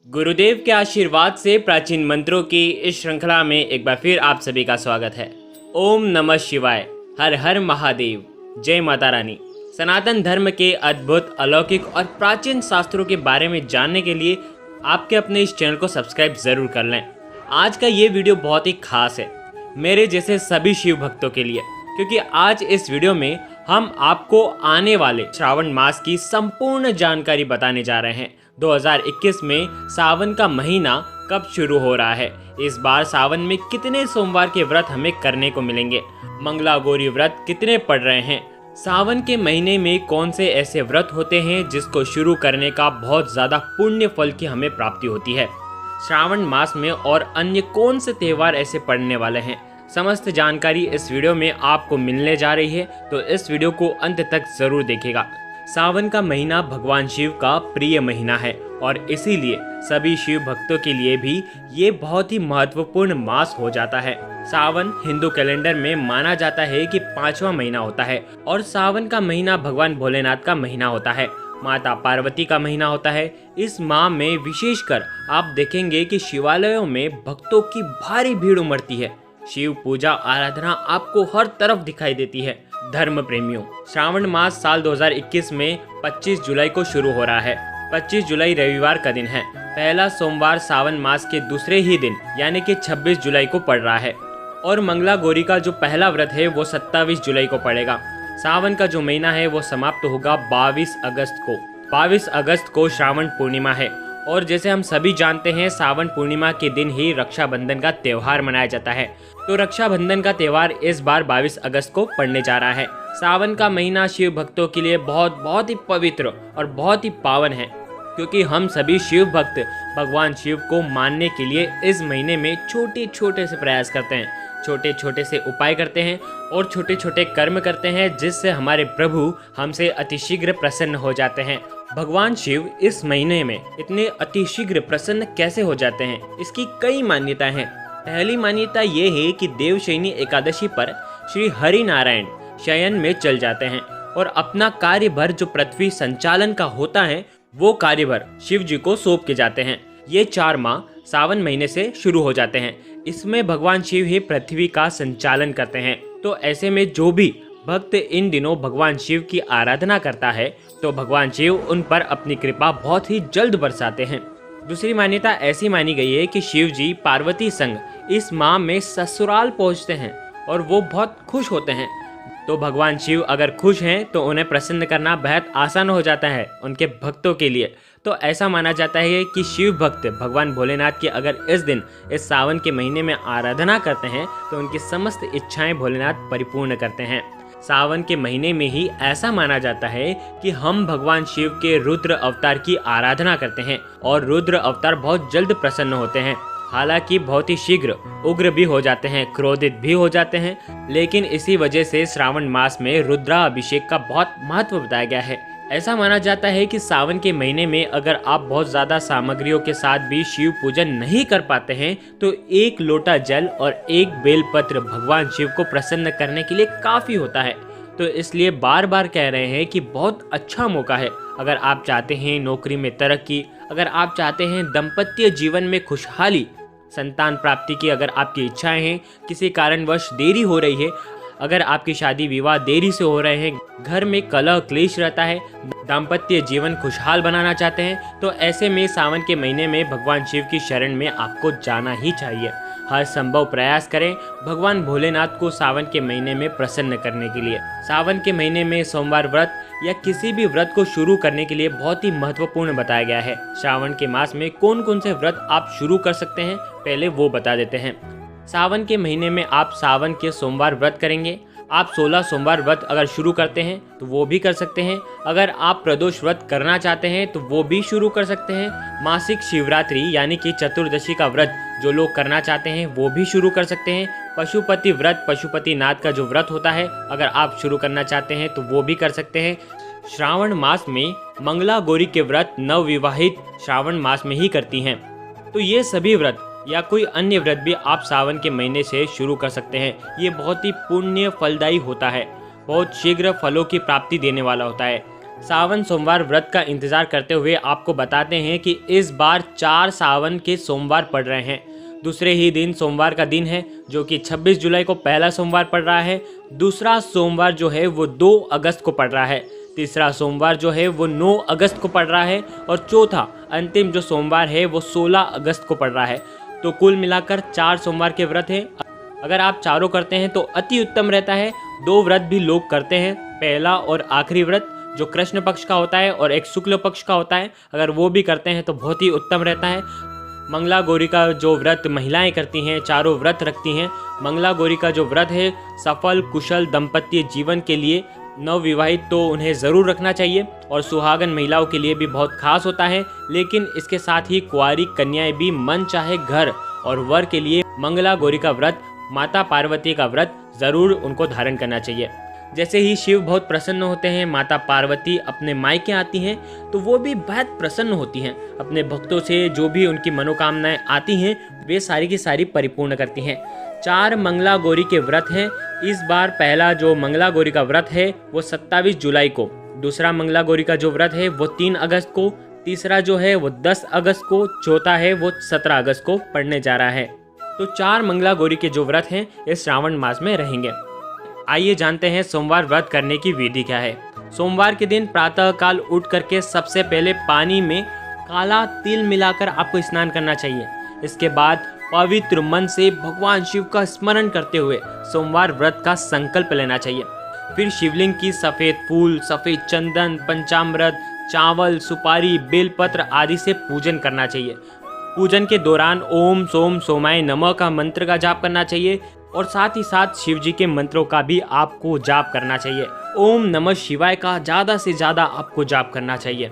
गुरुदेव के आशीर्वाद से प्राचीन मंत्रों की इस श्रृंखला में एक बार फिर आप सभी का स्वागत है। ओम नमः शिवाय, हर हर महादेव, जय माता रानी। सनातन धर्म के अद्भुत, अलौकिक और प्राचीन शास्त्रों के बारे में जानने के लिए आपके अपने इस चैनल को सब्सक्राइब ज़रूर कर लें। आज का ये वीडियो बहुत ही खास है मेरे जैसे सभी शिव भक्तों के लिए, क्योंकि आज इस वीडियो में हम आपको आने वाले श्रावण मास की संपूर्ण जानकारी बताने जा रहे हैं। 2021 में सावन का महीना कब शुरू हो रहा है, इस बार सावन में कितने सोमवार के व्रत हमें करने को मिलेंगे, मंगला गौरी व्रत कितने पड़ रहे हैं, सावन के महीने में कौन से ऐसे व्रत होते हैं जिसको शुरू करने का बहुत ज़्यादा पुण्य फल की हमें प्राप्ति होती है, श्रावण मास में और अन्य कौन से त्यौहार ऐसे पड़ने वाले हैं। समस्त जानकारी इस वीडियो में आपको मिलने जा रही है, तो इस वीडियो को अंत तक ज़रूर देखिएगा। सावन का महीना भगवान शिव का प्रिय महीना है और इसीलिए सभी शिव भक्तों के लिए भी ये बहुत ही महत्वपूर्ण मास हो जाता है। सावन हिंदू कैलेंडर में माना जाता है कि 5वां महीना होता है और सावन का महीना भगवान भोलेनाथ का महीना होता है, माता पार्वती का महीना होता है। इस माह में विशेषकर आप देखेंगे कि शिवालयों में भक्तों की भारी भीड़ उमड़ती है। शिव पूजा आराधना आपको हर तरफ दिखाई देती है। धर्म प्रेमियों, श्रावण मास साल 2021 में 25 जुलाई को शुरू हो रहा है। 25 जुलाई रविवार का दिन है। पहला सोमवार सावन मास के दूसरे ही दिन यानी कि 26 जुलाई को पड़ रहा है और मंगला गौरी का जो पहला व्रत है वो 27 जुलाई को पड़ेगा। सावन का जो महीना है वो समाप्त होगा 22 अगस्त को। 22 अगस्त को श्रावण पूर्णिमा है और जैसे हम सभी जानते हैं सावन पूर्णिमा के दिन ही रक्षाबंधन का त्यौहार मनाया जाता है। तो रक्षाबंधन का त्यौहार इस बार 22 अगस्त को पड़ने जा रहा है। सावन का महीना शिव भक्तों के लिए बहुत ही पवित्र और बहुत ही पावन है, क्योंकि हम सभी शिव भक्त भगवान शिव को मानने के लिए इस महीने में छोटे छोटे से प्रयास करते हैं, छोटे छोटे से उपाय करते हैं और छोटे छोटे कर्म करते हैं, जिससे हमारे प्रभु हमसे अतिशीघ्र प्रसन्न हो जाते हैं। भगवान शिव इस महीने में इतने अतिशीघ्र प्रसन्न कैसे हो जाते हैं, इसकी कई मान्यताएं हैं। पहली मान्यता ये है कि देवशयनी एकादशी पर श्री हरि नारायण शयन में चल जाते हैं और अपना कार्यभार जो पृथ्वी संचालन का होता है वो कार्यभार शिव जी को सौंप के जाते हैं। ये 4 माह सावन महीने से शुरू हो जाते हैं। इसमें भगवान शिव ही पृथ्वी का संचालन करते हैं। तो ऐसे में जो भी भक्त इन दिनों भगवान शिव की आराधना करता है तो भगवान शिव उन पर अपनी कृपा बहुत ही जल्द बरसाते हैं। दूसरी मान्यता ऐसी मानी गई है कि शिव जी पार्वती संग इस माह में ससुराल पहुंचते हैं और वो बहुत खुश होते हैं। तो भगवान शिव अगर खुश हैं तो उन्हें प्रसन्न करना बेहद आसान हो जाता है उनके भक्तों के लिए। तो ऐसा माना जाता है कि शिव भक्त भगवान भोलेनाथ की अगर इस दिन इस सावन के महीने में आराधना करते हैं तो उनकी समस्त इच्छाएं भोलेनाथ परिपूर्ण करते हैं। सावन के महीने में ही ऐसा माना जाता है कि हम भगवान शिव के रुद्र अवतार की आराधना करते हैं और रुद्र अवतार बहुत जल्द प्रसन्न होते हैं। हालांकि बहुत ही शीघ्र उग्र भी हो जाते हैं, क्रोधित भी हो जाते हैं, लेकिन इसी वजह से श्रावण मास में रुद्राभिषेक का बहुत महत्व बताया गया है। ऐसा माना जाता है कि सावन के महीने में अगर आप बहुत ज़्यादा सामग्रियों के साथ भी शिव पूजन नहीं कर पाते हैं तो 1 लोटा जल और 1 बेलपत्र भगवान शिव को प्रसन्न करने के लिए काफ़ी होता है। तो इसलिए बार बार कह रहे हैं कि बहुत अच्छा मौका है। अगर आप चाहते हैं नौकरी में तरक्की, अगर आप चाहते हैं दाम्पत्य जीवन में खुशहाली, संतान प्राप्ति की अगर आपकी इच्छाएं हैं, किसी कारणवश देरी हो रही है, अगर आपकी शादी विवाह देरी से हो रहे हैं, घर में कलह क्लेश रहता है, दाम्पत्य जीवन खुशहाल बनाना चाहते हैं, तो ऐसे में सावन के महीने में भगवान शिव की शरण में आपको जाना ही चाहिए। हर संभव प्रयास करें भगवान भोलेनाथ को सावन के महीने में प्रसन्न करने के लिए। सावन के महीने में सोमवार व्रत या किसी भी व्रत को शुरू करने के लिए बहुत ही महत्वपूर्ण बताया गया है। श्रावण के मास में कौन कौन से व्रत आप शुरू कर सकते हैं, पहले वो बता देते हैं। सावन के महीने में आप सावन के सोमवार व्रत करेंगे। आप 16 सोमवार व्रत अगर शुरू करते हैं तो वो भी कर सकते हैं। अगर आप प्रदोष व्रत करना चाहते हैं तो वो भी शुरू कर सकते हैं। मासिक शिवरात्रि यानी कि चतुर्दशी का व्रत जो लोग करना चाहते हैं वो भी शुरू कर सकते हैं। पशुपति व्रत, पशुपतिनाथ का जो व्रत होता है, अगर आप शुरू करना चाहते हैं तो वो भी कर सकते हैं। श्रावण मास में मंगला गौरी के व्रत नवविवाहित श्रावण मास में ही करती हैं। तो ये सभी व्रत या कोई अन्य व्रत भी आप सावन के महीने से शुरू कर सकते हैं। ये बहुत ही पुण्य फलदायी होता है, बहुत शीघ्र फलों की प्राप्ति देने वाला होता है। सावन सोमवार व्रत का इंतजार करते हुए आपको बताते हैं कि इस बार 4 सावन के सोमवार पड़ रहे हैं। दूसरे ही दिन सोमवार का दिन है, जो कि 26 जुलाई को पहला सोमवार पड़ रहा है। दूसरा सोमवार जो है वो 2 अगस्त को पड़ रहा है। तीसरा सोमवार जो है वो 9 अगस्त को पड़ रहा है और चौथा अंतिम जो सोमवार है वो 16 अगस्त को पड़ रहा है। तो कुल मिलाकर 4 सोमवार के व्रत हैं। अगर आप चारों करते हैं तो अति उत्तम रहता है। 2 व्रत भी लोग करते हैं, पहला और आखिरी व्रत जो कृष्ण पक्ष का होता है और एक शुक्ल पक्ष का होता है, अगर वो भी करते हैं तो बहुत ही उत्तम रहता है। मंगला गौरी का जो व्रत महिलाएं करती हैं, चारों व्रत रखती हैं। मंगला गौरी का जो व्रत है सफल कुशल दाम्पत्य जीवन के लिए नवविवाहित तो उन्हें ज़रूर रखना चाहिए और सुहागन महिलाओं के लिए भी बहुत खास होता है। लेकिन इसके साथ ही कुंवारी कन्याएं भी मन चाहे घर और वर के लिए मंगला गौरी का व्रत, माता पार्वती का व्रत ज़रूर उनको धारण करना चाहिए। जैसे ही शिव बहुत प्रसन्न होते हैं, माता पार्वती अपने मायके आती हैं तो वो भी बहुत प्रसन्न होती हैं। अपने भक्तों से जो भी उनकी मनोकामनाएं आती हैं वे सारी की सारी परिपूर्ण करती हैं। 4 मंगला गौरी के व्रत हैं। इस बार पहला जो मंगला गौरी का व्रत है वो 27 जुलाई को, दूसरा मंगला गौरी का जो व्रत है वो 3 अगस्त को, तीसरा जो है वो 10 अगस्त को, चौथा है वो 17 अगस्त को पड़ने जा रहा है। तो 4 मंगला गौरी के जो व्रत हैं इस श्रावण मास में रहेंगे। आइए जानते हैं सोमवार व्रत करने की विधि क्या है। सोमवार के दिन प्रातः काल उठ करके सबसे पहले पानी में काला तिल मिलाकर आपको स्नान करना चाहिए। इसके बाद पवित्र मन से भगवान शिव का स्मरण करते हुए सोमवार व्रत का संकल्प लेना चाहिए। फिर शिवलिंग की सफ़ेद फूल, सफ़ेद चंदन, पंचामृत, चावल, सुपारी, बेलपत्र आदि से पूजन करना चाहिए। पूजन के दौरान ओम सोम सोमाय नमः का मंत्र का जाप करना चाहिए और साथ ही साथ शिव जी के मंत्रों का भी आपको जाप करना चाहिए। ओम नमः शिवाय का ज़्यादा से ज़्यादा आपको जाप करना चाहिए।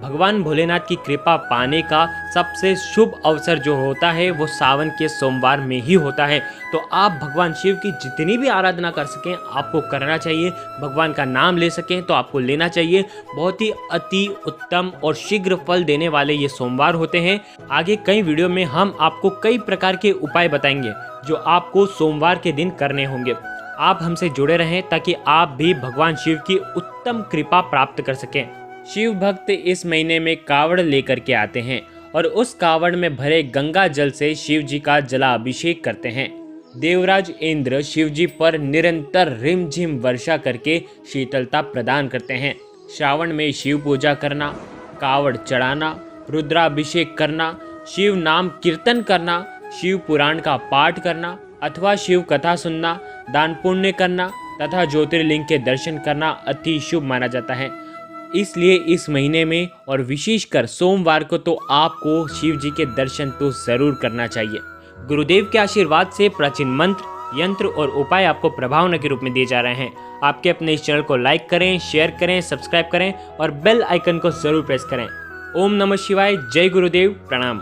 भगवान भोलेनाथ की कृपा पाने का सबसे शुभ अवसर जो होता है वो सावन के सोमवार में ही होता है। तो आप भगवान शिव की जितनी भी आराधना कर सकें आपको करना चाहिए, भगवान का नाम ले सकें तो आपको लेना चाहिए। बहुत ही अति उत्तम और शीघ्र फल देने वाले ये सोमवार होते हैं। आगे कई वीडियो में हम आपको कई प्रकार के उपाय बताएंगे जो आपको सोमवार के दिन करने होंगे। आप हमसे जुड़े रहें ताकि आप भी भगवान शिव की उत्तम कृपा प्राप्त कर सकें। शिव भक्त इस महीने में कावड़ लेकर के आते हैं और उस कावड़ में भरे गंगा जल से शिव जी का जलाभिषेक करते हैं। देवराज इंद्र शिव जी पर निरंतर रिमझिम वर्षा करके शीतलता प्रदान करते हैं। श्रावण में शिव पूजा करना, कावड़ चढ़ाना, रुद्राभिषेक करना, शिव नाम कीर्तन करना, शिव पुराण का पाठ करना अथवा शिव कथा सुनना, दान पुण्य करना तथा ज्योतिर्लिंग के दर्शन करना अति शुभ माना जाता है। इसलिए इस महीने में और विशेषकर सोमवार को तो आपको शिव जी के दर्शन तो जरूर करना चाहिए। गुरुदेव के आशीर्वाद से प्राचीन मंत्र, यंत्र और उपाय आपको प्रभावना के रूप में दिए जा रहे हैं। आपके अपने इस चैनल को लाइक करें, शेयर करें, सब्सक्राइब करें और बेल आइकन को जरूर प्रेस करें। ओम नमः शिवाय। जय गुरुदेव। प्रणाम।